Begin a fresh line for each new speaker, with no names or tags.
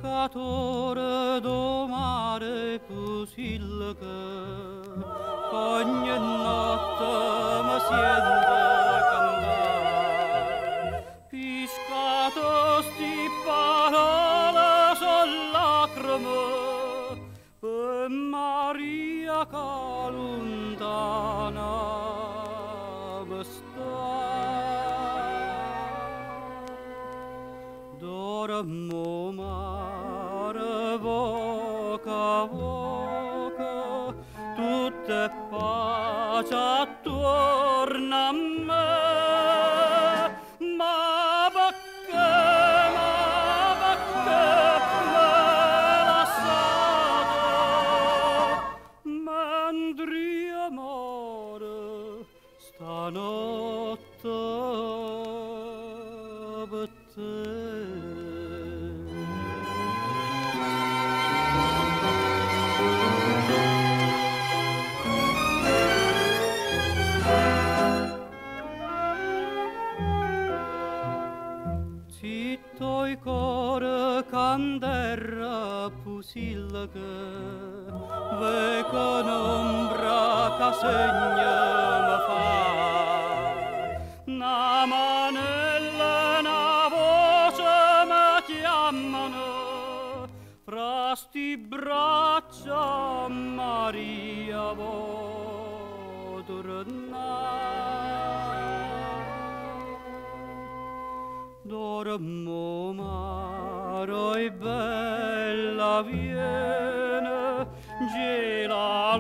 pescatore do mare pusil che ogni notte mi sente cantare. Pescato sti parole son lacrime per Maria che lontana mi sta. Dormo mare voca voca, tutte pace attorno a me, ma perché me lasciate, mentre amore stanotte per te. Zitto i core canderra pusil che ve con ombra che segna mi fa. Na manella, na voce mi chiamano fra sti braccia Maria vo tornare. Dormo mare bella viene, gela